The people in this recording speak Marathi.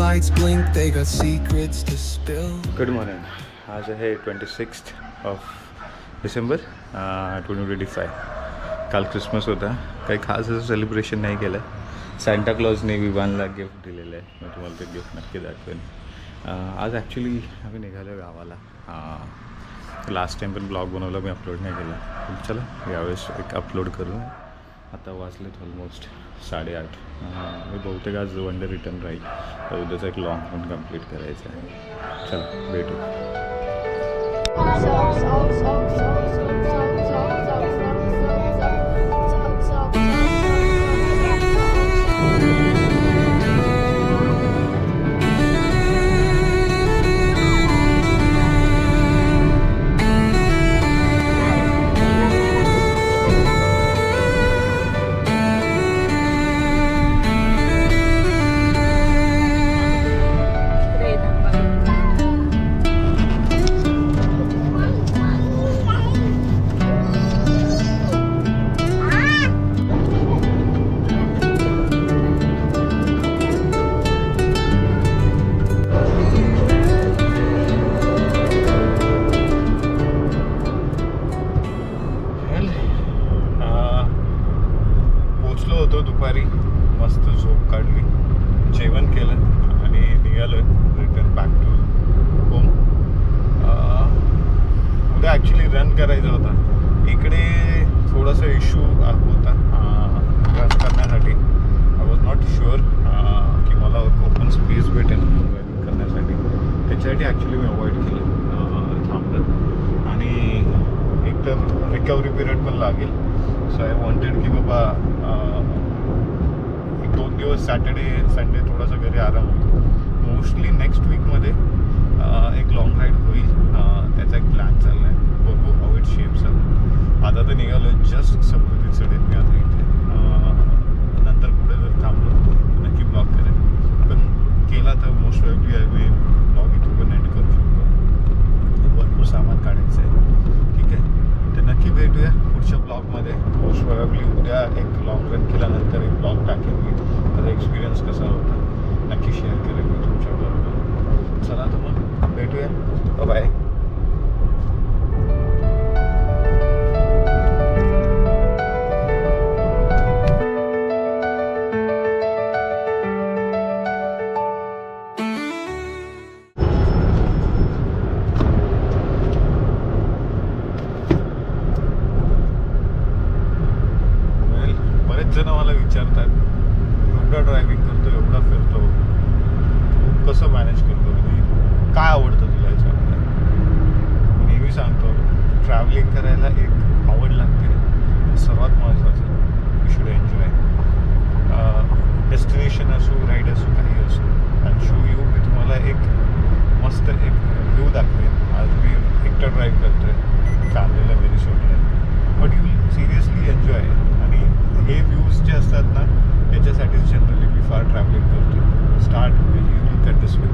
lights blink, they got secrets to spill. Good morning. आज आहे 26 डिसेंबर 2025. काल क्रिसमस होता. काही खास असं सेलिब्रेशन नाही केलं. सॅन्टा क्लॉजने विवानला गिफ्ट दिलेलं आहे. मी तुम्हाला ते गिफ्ट नक्की दाखवेन. आज ॲक्च्युली आम्ही निघालो गावाला. लास्ट टाईम पण ब्लॉग बनवला, मी अपलोड नाही केला. चला यावेळेस एक अपलोड करू. आता वाजलेत ऑलमोस्ट 8:30. मी बहुतेक आज वन डे रिटर्न राहील. तर उद्याचा एक लॉंग पण कंप्लीट करायचं आहे. चला भेटू. दुपारी मस्त झोप काढली, जेवण केलं आणि निघालो रिटर्न बॅक टू होम. उद्या ॲक्च्युली रन करायचा होता. इकडे थोडासा इश्यू होता रन करण्यासाठी. आय वॉज नॉट शुअर की मला ओपन स्पेस भेटेल रनिंग करण्यासाठी. त्याच्यासाठी ॲक्च्युली मी अवॉइड केलं, थांबलं. आणि एक तर रिकव्हरी पिरियड पण लागेल. सो आय वॉन्टेड की बाबा 2 दिवस सॅटर्डे संडे थोडासा घरी आराम होतो. मोस्टली नेक्स्ट वीकमध्ये एक लॉंग राईड होईल. त्याचा एक प्लॅन चालला आहे. बघू हाऊ इट शेप्स अप. आता तर निघालो आहे जस्ट समृद्धी चढेल मी आता इथे. नंतर पुढे जर थांबलो नक्की ब्लॉग करेन. पण केला तर मोस्ट प्रोबॅबली मी ब्लॉग इथून पण एंड करू शकतो. भरपूर सामान काढायचं आहे. ठीक आहे, तर नक्की भेटूया पुढच्या ब्लॉगमध्ये. मोस्ट प्रोबॅबली उद्या एक लॉंग रन केल्यानंतर एक ब्लॉग टाकेन मी. त्याचा एक्सपिरियन्स कसा होता नक्की शेअर करेन मी तुमच्याबरोबर. चला तर मग भेटूया. बाय. बरेच जण मला विचारतात, एवढा ड्रायव्हिंग करतो, एवढा फिरतो, तू कसं मॅनेज करतो, आणि काय आवडतं तुला याच्यामध्ये. नेहमी सांगतो, ट्रॅव्हलिंग करायला एक आवड लागते. सर्वात महत्त्वाचं यू शुड एन्जॉय. डेस्टिनेशन असो, राईड असो, काही असो. आणि शो यू मी तुम्हाला एक मस्त एक व्ह्यू दाखवेन. आज मी एकटा ड्राईव्ह करतो आहे, फॅमिलीला घरी सोडलं आहे. But you will seriously enjoy. आणि हे व्ह्यूज जे असतात ना, त्याच्यासाठीच जनरली मी फार ट्रॅव्हलिंग करतो. Start you look at this way.